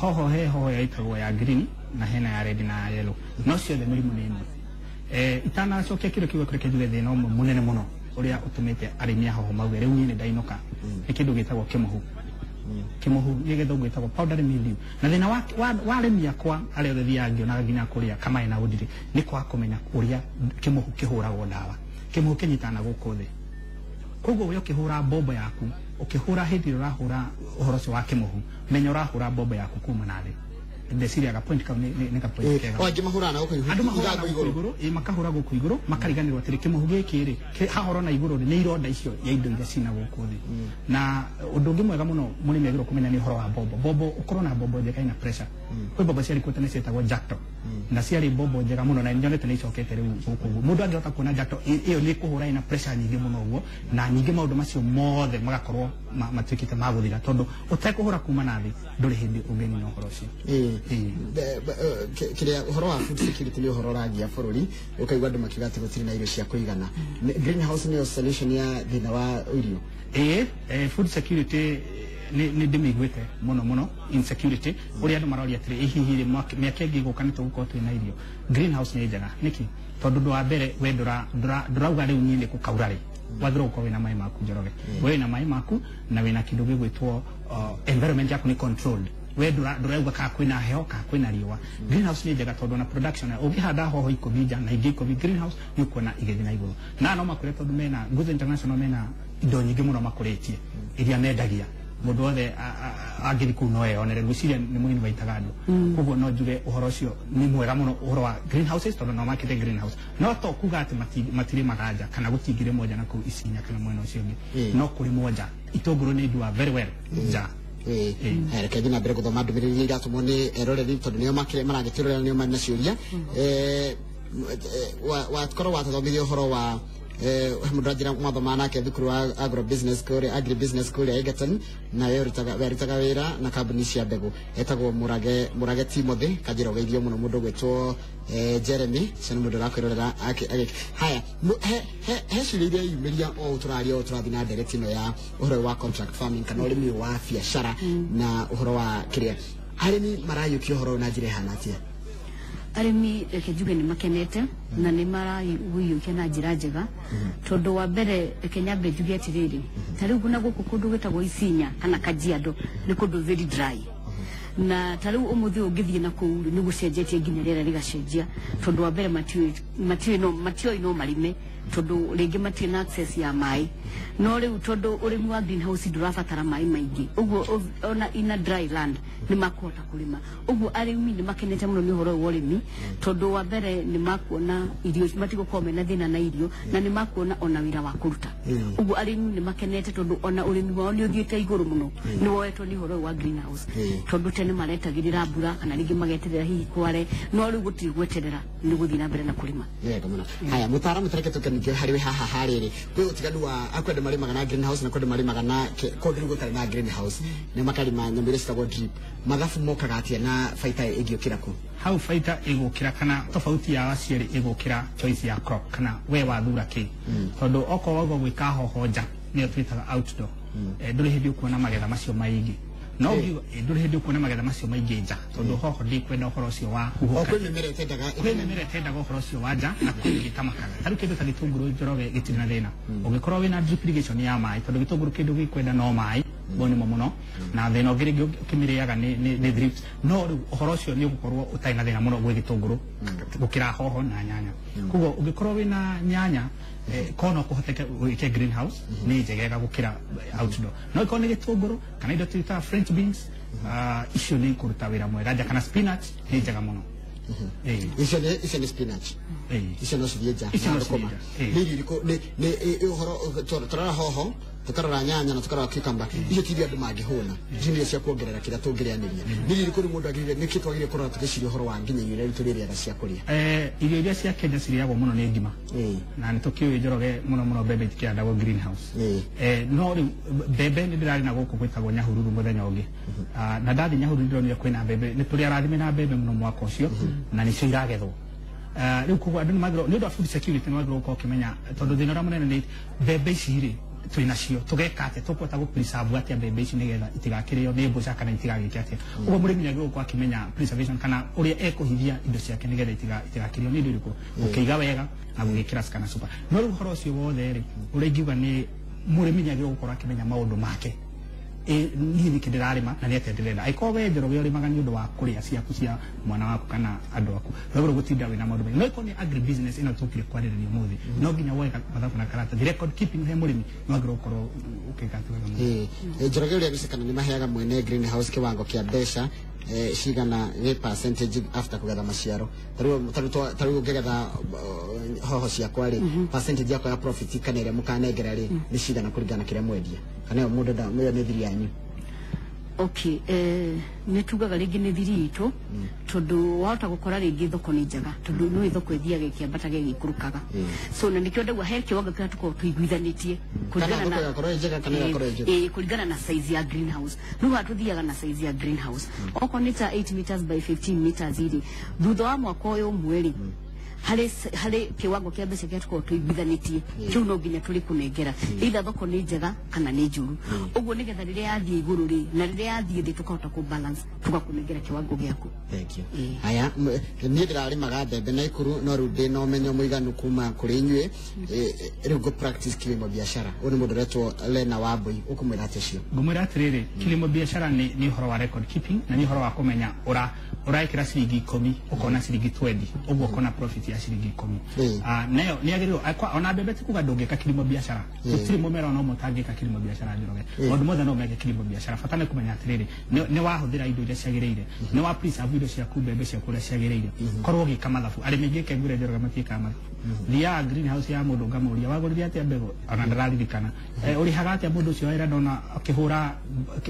Speaker 3: hoho yaitagwo ya green na hena ya red na yellow no ciothe mirimu ni imwe itana cokia kiro kiwe kureke juge thina umwe munene muno uria utumite arimi a hoho mauge riu ni ndainoka ni kindu gitagwo kimuhu yegetho gwitagwo powdery mildew na thina wa arimi akwa aria othe thiangi na nginya kuria kama ina udiri ni kwa kumenya uria kimuhu kihuragwo ndawa kimuhu kinyitana guku thi koguo we ukihura bombo yaku ukihura hindi urahura uhoro wa kimuhu menya urahura bombo yaku kuma na thi ndeciria ga point kau ni ka point kega
Speaker 1: o ngimahura na uko
Speaker 3: andu mahura iguru makahura guku iguru makariganirwo atiri kimuhuge kiri hahoro na iguru ni ironda icio ya indo iria cina guku thi na undu ungi mwega muno muri megiro kumenya ni horo wa bobo ukorwo na bobo njega ina pressure kwi bobo ciari kuta ni cietagwo jacto na ciari bobo njega muno na nyonete ni icokete riu guku mundu angihota kuona jacto iyo ni kuhura ina pressure nyingi muno uguo na nyingi maundu macio mothe magakorwo matwikite maguthira tondu utekuhura kuma na thi nduri hindi ungeni no horo cio
Speaker 1: kiria uhoro wa food security ni uhoro rangia bururi ukaigwa andu makiuga ati gutiri na irio cia kuigana greenhouse ni solution ya thina wa irio
Speaker 3: food security ni ndimiguite muno insecurity uri andu maroria atiri hihi miaka ingi guka ni tugukorwo twina irio greenhouse ni njega niki tondu ndu wa mbere we ndurauga riu nyine kukaurari wathira uko wina mai maku Njoroge we na mai maku na wina kindu gigwitwo environment yaku ni controlled we ndurauga ka kwina heo ka kwina riwa greenhouse ni njega tondu na production ungihanda hoho ikomija na ingi ikomi greenhouse ni kuona igethi na iguru na no makure tondu mena Nguza International mena indo nyingi muno makuretie iria mendagia mundu wothe agiri ku no yonere guciria ni muhini waitaga andu koguo no njuge uhoro ucio ni mwega muno uhoro wa greenhouses tondu no makete greenhouse no to kuga ati matiri magaja kana gutingire moja na ku isinya kana mwena ucio ngi no kuri moja itoguru ni ndua very well ja reke
Speaker 1: thina mbere guthoma ndumiriri iria tumwo ni eroreri tondu nio makire maragitirorera nio mari na ciuria wakorwo watathomithia uhoro wa mundu anjira mwathoma nake thukuru wa agro business school agri business school ya Egerton na werutaga wira na kambuni cia mbegu etagwo Murage Timothy kajira geithio muno mundu gwetwo Jeremy cene mundu rakwirorera haya he shiriria yumiria o turathi na direct no ya uhoro wa contract farming kana urimi wa biashara na uhoro wa kiria arimi marayukio uhoro na njira hana atia
Speaker 2: arimi reke njuge ni makenete na ni marayuyukia na njira njega tondu wa mbere reke nyambe njuge atiriri tariu guna guku kundu gwitagwo Isinya kana Kajiado ni kundu very dry na tariu umuthi ungithie na kuu ni gucenjetie nginya rĩera rigacenjia tondu wa mbere matio no marime tondu ringi matire na access ya mai no riu tondu urimi wa greenhouse ndurabatara mai maingi uguo ona ina dry land ni makuhota kulima uguo arimi ni makenete muno ni horo wa urimi tondu wa mbere ni makuona irio matigukorwo mena thina na irio na ni makuona ona wira wa kuruta uguo arimi ni makenete tondu ona urimi wao ni uthiite iguru muno ni woetwo ni horo wa greenhouse tondu tene maretagirira mbura kana ringi mageterera hihi kware no riu gutiri gweterera ni guthii na mbere na kulima
Speaker 1: haya mutaramu tareke tukenike hari haha hariri kwi utiganu wa akwende mari magana greenhouse na kwende mari magana kodri gutari na greenhouse ni makalima nyambire citagwo drip mathafu mokaga atia na faita igiukira ku
Speaker 3: hau faita igukira kana tofauti ya aciari igukira choice ya crop kana we wathura ki tondu oko wago gwika hoho nja ni twitaga outdoor nduri hindi kuona magetha macio maingi no nduri hindi kuona magetha macio maingi nja tondu hoho ndi kwenda uhoro ucio wa
Speaker 1: huhuka kwimemere
Speaker 3: tendaga uhoro ucio wa nja na kwigita makaga taru kindu ta gitunguru Njoroge gitiri na thina ungikorwo wina drip irrigation ya mai tondu gitunguru kindu gikwenda no mai boni muno na thina ngiri kimiriaga ni drips no uhoro ucio ni ugukorwo utai na thina muno gwe gitunguru gukira hoho na nyanya kugo ungikorwo wina nyanya kono kuhoteke wike greenhouse ni njegega gukira outdoor no ikone gitunguru kana indo twita French beans icio ni kuruta wira mwega nja kana spinach ni njega muno
Speaker 1: icio ni spinach icio no cithieja ni uhoro turara hoho tukarora nyanya na tukarora cucumber icio tiria andu mangihuna icio cia kuongerera kira tungirianiria niri riko mundu agire ni kitu agire kurora tukiciria uhoro wa nginya irio ritu riria cia kuria
Speaker 3: irio iria cia Kenya ciriagwo muno ni ngima na ni tukiu Njoroge muno mbembe tikiandagwo greenhouse no mbembe ni ndirari na guku gwitagwo Nyahururu muthenya ungi na ndathi Nyahururu ndironire kwina mbembe ni turi arathime na mbembe muno mwaka ucio na nicio iragethwo riu kugo andu ni magiro ni food security ni magiro uko kimenya tondu thina ra munene ni mbembe iciri twina cio tugeka ate tukwata gu preserve atia mbembe ici nigetha itigakirio ni mbuca kana itigagike atia ugo murimi nyagiro kwa kimenya preservation kana uria ekuhithia indo ciake nigetha itigakirio ni ndiriko ukiiga wega na gugikira kana super no ru horo cio wothe ri uria ngiuga ni murimi nyagiro gukora kimenya maundu make niĩ thikĩ ndĩrarĩma na nĩ atĩa ndĩrenda angĩkorwo we Njoroge ũrĩmaga nĩ ũndũ wa kũrĩa ciaku cia mwana waku kana andũ aku ndwagĩrĩirwo gũtinda wĩna maũndũ maingĩ no ĩkorwo nĩ agri business ĩno tũkire kwarĩrĩria ũmũthĩ no nginya woe mathabu na karatathi record keeping he mũrĩmi nĩ wagĩrĩirwo gũkorwo ũkĩgatuaga
Speaker 1: Njoroge ũrĩa gũcekana nĩ maheaga mwene greenhouse kĩwango kĩa mbeca cigana nĩ percentage after kũgetha maciaro tarĩu ũngĩgetha hoho ciakwa rĩ percentage yakwa ya profit kana ĩrĩa mũkanengera rĩ nĩ cigana kũringana kĩrĩa mwendia kana mũndũ mwe nĩ thiri yanyu
Speaker 2: Okay, nĩ tugaga rĩngĩ nĩ thiri itũ tondũ wahota gũkora rĩngĩ thoko nĩ njega tondũ nĩ thoko ĩthiaga ĩkĩambata gĩgĩikũrũkaga so na nĩkĩo ndauga he kĩwango kĩrĩa tũkorwo tũiguithanĩtie kũringana na size ya greenhouse rĩu hatũthiaga na size ya greenhouse okorwo nĩ ta 8 meters by 15 meters irĩ thutha wa mwaka ũyũ ũmwe rĩ harĩ kĩwango kĩa mbeca kĩrĩa tũkorwo tũiguithanĩtie kĩu no nginya tũrĩ kũnengera either thoko nĩ njega kana nĩ njũru ũguo nĩgetha rĩrĩa yathiĩ igũrũ rĩ na rĩrĩa yathiĩ thĩ tũkahota kũbalance tũgakũnengera kĩwango gĩaku
Speaker 1: haya niĩ ndĩrarĩmaga mbembe na ikũrũ no rĩu ndĩ na ũmenyo mũiganu kuma kũrĩ inyuĩ rĩu ngũ practice kilimo biashara ũyũ nĩ mũndũ ũretwo Lena Wambui ũkũmwĩra atĩ cio
Speaker 3: ngũmwĩra atĩrĩrĩ kilimo biashara nĩ ũhoro wa record keeping na nĩ ũhoro wa kũmenya ũraĩkĩra ciringi 10 ũkona ciringi 20 ũguo ũkona profit ya ciringi 10 nayo nĩ agĩrĩirwo ona mbembe ti kuga ndũngĩka kilimo biashara gũtirĩ mũmera ona ũmwe ũtangĩka kilimo biashara Njoroge maũndũ mothe no meke kilimo biashara bata nĩ kũmenya atĩrĩrĩ nĩ wahũthĩra indo iria ciagĩrĩire nĩ wa preserve indo ciaku mbembe ciaku ũrĩa ciagĩrĩire korwo ũgĩka mathabu arĩmi aingĩ kengure Njoroge matiĩkaga mathabu thiaga greenhouse ya mũndũ ngamũria wagũrire atĩa mbegũ ona ndararirikana ũrĩhaga atĩa mũndũ ũcio wĩra ndona akĩhũra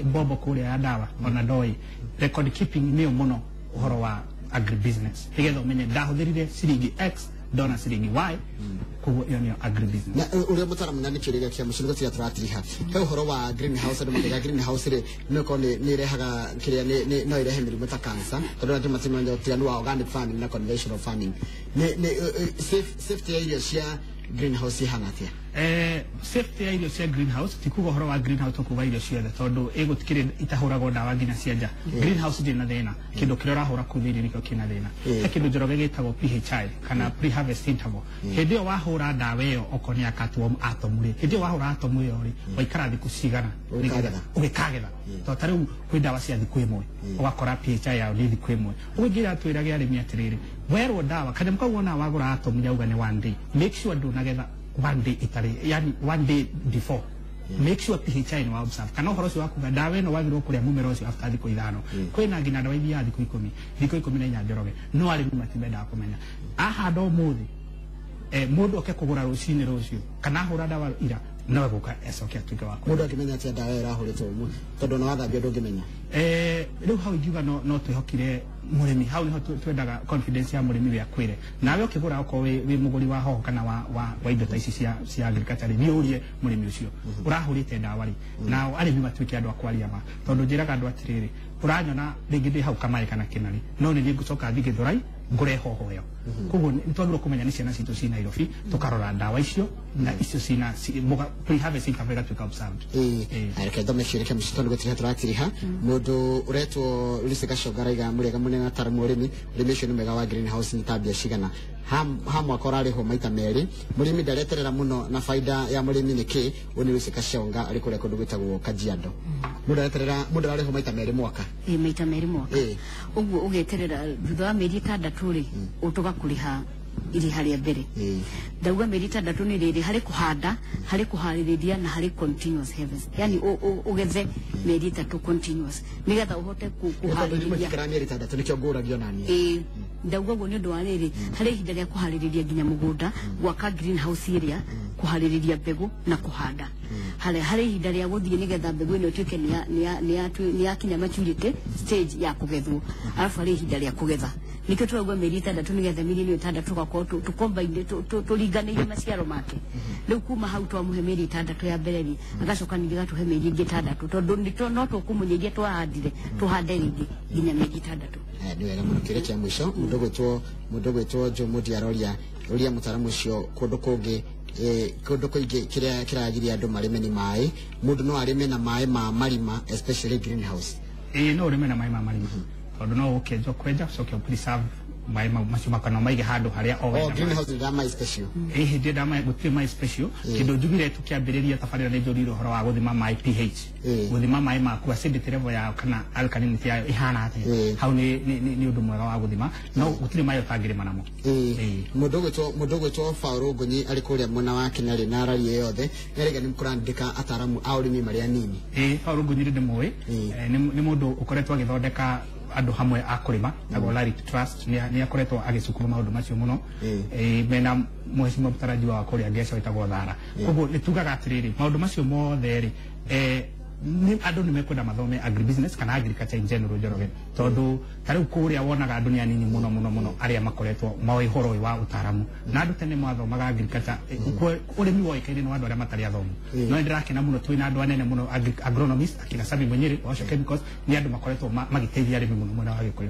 Speaker 3: mbombo kũrĩa ya ndawa ona ndoĩ record keeping nĩyo mũno ũhoro wa agri business nĩgetha ũmenye ndahũthĩrire ciringi X ndona ciringi Y koguo ĩyo nĩyo agri business
Speaker 1: na ũrĩa mũtaaramu na nĩ kĩrĩga kĩa mũciĩ gũtiga tũratiriha he ũhoro wa greenhouse andũ matega greenhouse rĩ nĩ irehaga kĩrĩa no irehe mĩrimũ ta cancer tondũ andũ matimenya ũtiganu wa organic farming na conventional farming safety ya irio cia greenhouse ihana atĩa
Speaker 3: safety ya irio cia greenhouse ti kuga ũhoro wa greenhouse tũkuga irio ciothe tondũ ĩgũtikĩrĩ itahũragwo ndawa nginya cia nja greenhouse ndĩna thĩna kĩndũ kĩrĩa ũrahũra kũu thĩinĩ nĩkĩo kĩna thĩna he kĩndũ Njoroge gĩtagwo PHI kana pre-harvest interval hĩndĩ ĩyo wahũra ndawa ĩyo okorwo nĩ ya cutworm atom rĩ hĩndĩ ĩyo wahũra atom ĩyo rĩ waikara thikũ cigana ũgĩkagetha tondũ ta rĩu kwĩ ndawa cia thikũ ĩmwe ũgakora PHI yao nĩ thikũ ĩmwe ũguo ingĩra twĩrage arĩmi atĩrĩrĩ werwo ndawa kanyamũ kau wona wagũra atom yauga nĩ 1 day make sure ndũnagetha 1 day itarĩ yani 1 day before make sure PHI no observe kana ũhoro ũcio wakuga ndawa ĩno wagĩrĩirwo kũrĩa mũmera ũcio after thikũ ithano kwĩna nginya ndawa iria thikũ 10 Njoroge no arĩmi matimendaga kũmenya ahanda ũmũthĩ mũndũ oke kũgũra rũcinĩ rũcio kana hũra ndawa ira no gũka ecoke atuĩke wa
Speaker 1: mũndũ akĩmenya atĩ ndawa ĩrahũrĩtwo ũmwe tondũ no wathambia ndũngĩmenya
Speaker 3: rĩu hau ingiuga no twĩhokire mũrĩmi hau niho twendaga confidence ya mũrĩmi wĩ akwĩre nawe ũkĩgũra okorwo wĩ mũgũri wa hoho kana wa indo ta ici cia agriculture nĩ ũrie mũrĩmi ũcio ũrahũrĩte ndawa rĩ nao arĩmi matuĩke andũ a kwaria ma tondũ njĩraga andũ atĩrĩrĩ ũranyona rĩngĩ ndĩ hau Kamaĩ kana Kĩnarĩ no nĩ ngũcoka thiĩ Gĩthũrai ngũre hoho ĩyo koguo nĩtwagĩrĩirwo kũmenya nĩ ciana citũ ci Nairobi tũkarora ndawa icio na icio cina pre-harvest ikamba igatuĩka observed
Speaker 1: reke thome ciũria mũciĩ tondũ gũtirĩ tũratiriha mũndũ ũretwo Lucy Gacoga arauga mũrĩega mũnene ataaramu ũrĩmi ũcio nĩ mwega wa greenhouse nĩ ta mbia cigana ha mwaka ũrarĩhwo maita merĩ mũrĩmi ndareterera mũno na baida ya mũrĩmi nĩ kĩ ũyũ nĩ Lucy Gacoga arĩ kũrĩa kũndũ gwĩtagwo Kajiado mũndũ ararĩhwo maita merĩ mwaka
Speaker 2: maita merĩ mwaka ũguo ũgeterera thutha wa mĩeri 6 rĩ ũtũgakũrĩha iriha rĩa mbere ndauga mĩeri 6 nĩ rĩrĩ harĩ kũhanda harĩ kũharĩrĩria na harĩ continuous harvest yani ũgethe mĩeri 3 continuous nĩgetha ũhote kũharĩrĩria
Speaker 1: mĩeri 6 nĩkĩo ngũragio nani
Speaker 2: ndauga ũguo nĩ ũndũ wa rĩrĩ harĩ ihinda rĩa kũharĩrĩria nginya mũgũnda gwaka greenhouse ĩrĩa kũharĩrĩria mbegũ na kũhanda harĩ ihinda rĩa gũthiĩ nĩgetha mbegũ ĩno ĩtuĩke nĩ yakinya maturity stage ya kũgethwo arabu harĩ ihinda rĩa kũgetha nĩkĩo tũrauga mĩeri 6 nĩgetha mĩeri 6 tũgakorwo tũkombaine tũringanĩire maciaro make rĩu kuma hau twamũhe mĩeri 6 ya mbere rĩ agacoka ningĩ gatũhe mĩeri ingĩ 6 tondũ no tũkũmũnyĩria twahandire tũhande rĩngĩ nginya mĩeri 6
Speaker 1: nĩ wega mũno kĩrĩa kĩa mũico mũndũ gwĩtwo Jomondi aroria mũtaaramu ũcio kũndũ kũingĩ kĩrĩa kĩragiria andũ marĩme nĩ maĩ mũndũ no arĩme na maĩ ma marima especially greenhouse
Speaker 3: no ũrĩme na maĩ ma marima tondũ no ũkĩenja kwenja coke preserve mai macio makana maige handu haria
Speaker 1: greenhouse nda mai special
Speaker 3: hindi nda mai gutire mai special kindo njugire tukiambiriria tabarira ni njurire horo wa guthima mai pH guthima mai maku acidity level ya kana alkalinity yayo ihana atia hau ni undu mwega wa guthima no gutire mai utangire manamo
Speaker 1: mudogo to Fauro Ngonyi ari kuria mwana wake nari narari yothe erega ni mkurandika ataramu a urimi maria nini
Speaker 3: Fauro Ngonyi ndi mowe ni mundu ukoretwa agithondeka andu hamwe akurima na Larry Trust ni akoretwo agicukuru maundu macio muno mena mheshimiwa mtaraji wa kuria ngeca witagwo Thara koguo nitugaga atiriri maundu macio mothe ri ni andu ni mekwenda mathome agribusiness kana agriculture in general Njoroge tondu tariu kuria wonaga andu ni anini muno aria makoretwo mawe horo wa utaramu na andu tene mathomaga agriculture urimi woikaine no andu aria matari athomu no ndirakena muno twina andu anene muno agronomist akina Sami Munyiri Osho Chemicals ni andu makoretwo magiteithia arimi muno mwana wa Gikuyu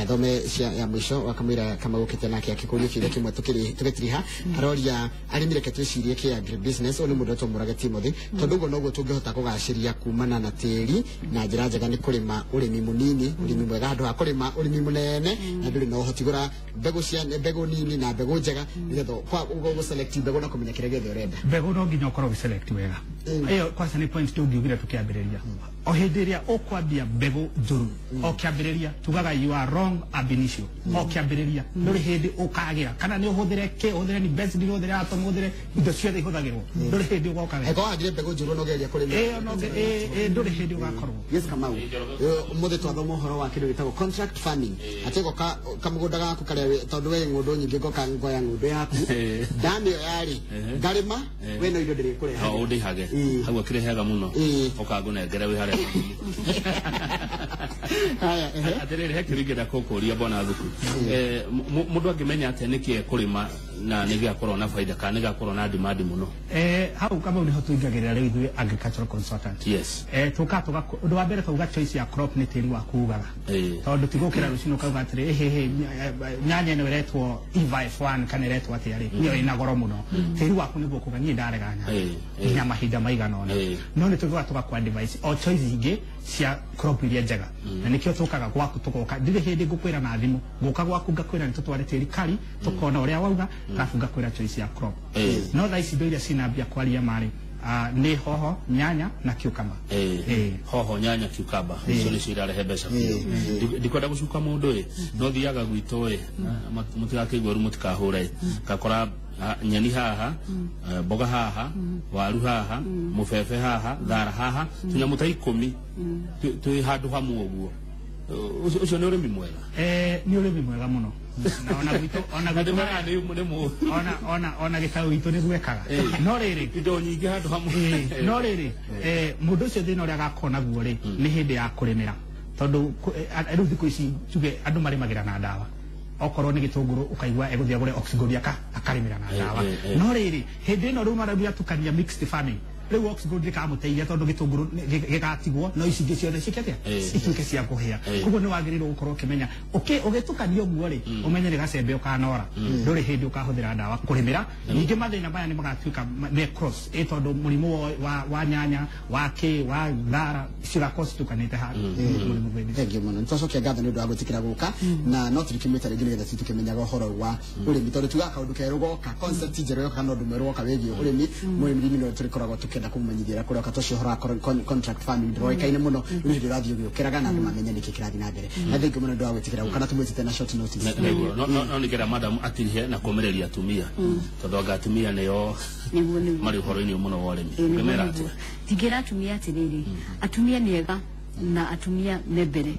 Speaker 1: thome cia ya mwisho wakamwira kama gukite nake akikuria kire kimwe tugitiriha aroria arimire ketwicirie ki agribusiness oni mundu tomurage Timothy tondu go noguo tungihota kugashiria kumana na tiri na njira njega ni kurima urimi munini urimi mwega handu ha kurima urimi munene na nduri no hotigura mbegu nini na mbegu njega nigetho kwa ugo select mbegu na kumenya kire githe urenda
Speaker 3: mbegu no nginya ukorwo select wega iyo kwanza ni point tungiugira tukiambiriria o hindiria ukwambia mbegu njuru o kiambiriria tugaga you are wrong ab initio o kiambiriria nduri hindi ukagira kana ni uhuthire ni best ni uhuthire atom uhuthire indo ciothe ihuthagirwo nduri hindi ugokagira
Speaker 1: ego agire mbegu njuru no geria kurima
Speaker 3: nduri hindi ugakorwo
Speaker 1: yes Kamau muthe twathomo horo wa kindu gitagwo contract farming atego kamugunda gaku karia tondu we ngundu nyingi goka ngoya ngundu yaku ndamio yari ngarima we no indo ndiri kureha
Speaker 4: undi hage hau akirehaga muno okangũnengere wi haria atiriri hekiringĩra kũkũria bona thukuru mũndũ angĩmenya atĩa nĩkĩ kũrĩma na nĩgĩakorwo na faida kana nĩgĩakorwo na demand muno
Speaker 3: hau kama ni hotuingagĩrĩra rĩu ithuĩ agricultural consultant
Speaker 4: yes
Speaker 3: tuka ũndũ wa mbere tuga choice ya crop nĩ tĩri waku ugaga tondũ tigũkĩra rũciinĩ ũkauga atĩrĩ nyanya ĩno ĩretwo EVA-F1 kana ĩretwo atĩa rĩ nĩyo ĩna goro mũno tĩri waku nĩguo kuga niĩ ndarega nyanya nginya mahinda maigana ũna no nĩ tuga tũgakwa advice o choice ingĩ cia crop iria njega na nikio tukaga gwaku tugoka ndire hindi ngukwira na thimu nguka gwaku ngakwira ni tutware tiri kari tukona uria wauga gafu ngakwira choice ya crop no tha ici ndoiria cinambia kwaria mari ni hoho nyanya na cucumber
Speaker 4: hoho nyanya cucumber icio ni cirarehe mbeca ndikwenda gucuka mundu no thiaga gwitũ mutigakĩigua rĩu mũtikahũre gakora nyeni haha mboga haha waru haha mubebe haha thara haha tunyamu ta 10 twi handu hamwe ũguo ucio ni urimi mwega
Speaker 3: ni urimi mwega muno na ona gwitũ ona gĩtaũ witũ nĩ gwekaga no rĩrĩ
Speaker 4: indo nyingĩ handũ hamwe
Speaker 3: no rĩrĩ mũndũ ũcio thĩna ũrĩa agakorwo naguo rĩ nĩ hĩndĩ ya kũrĩmĩra tondũ rĩu thikũ ici tuge andũ marĩmagĩra na ndawa okorwo ni gitunguru ukaigua eguthia gore oxygoria akarimira na ndawa no riri hindi ino riu marabia tukania mixed farming riu oxygoria kamuteithia tondu gitunguru gigatigwo no ici ciothe cikete ituke cia kuhia koguo ni wagiriirwo gukorwo kimenya ugitukania guo ri umenye ni gacembe ukanora nduri hindi ukahuthira ndawa kurimira ningi mathina maya ni magatuika necros tondu murimu wa nyanya wa thara cira cost tukanite ha
Speaker 1: thank you muno ntocokia ngatho ni undu wa gutikira guka na no turikimite ringi nigetha tukimenyaga uhoro wa urimi tondu tuga kaundu keru goka concept njeru yoka no ndumero woka wegi urimi murimi no turikoragwo tukenda kumumenyithira kuria katocio hora contract farming ndroikaine muno ni ndirathio gukiraga na andu mamenye niki kirathi na mbere na thank you muno ndu wa gutikira guka na tumwitite na short notice
Speaker 4: no nikira madam atirihe na komereria atumia tondu anga atumia niyo mari uhoro-ini muno wa urimi ngemera ati
Speaker 2: tigira atumia atiriri atumia niega na atumia membere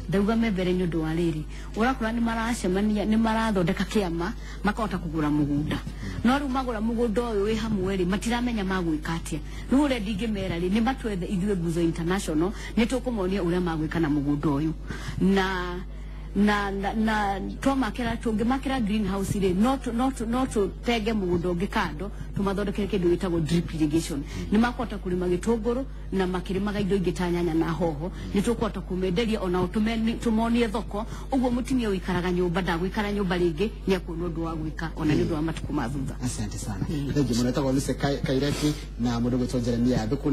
Speaker 2: ndauga membere ni undu wa riri urakura ni maracemania ni marathondeka kiama makahota kugura mugunda no riu magura mugunda uyu wi hamwe ri matiramenya magwika atia riu ure ndingimera ri ni matwethe ithuĩ Nguzo International ni tukumuonia uria magwika na mugunda uyu na twamakira tungimakira greenhouse ri no tege mugunda ungi kando tumathondekere kindu gitagwo drip irrigation ni makota kurima gitunguru na makirimaga indo ingi ta nyanya na hoho ni tukota kumenderia ona tumonie thoko uguo mutimia wikaraga nyumba ndagwikara nyumba ringi ni akuona undu wa gwika ona ni undu wa matuku ma thutha
Speaker 1: asante sana thank you muno etagwo Lucy Kaireti na mundu gwitwo Jeremia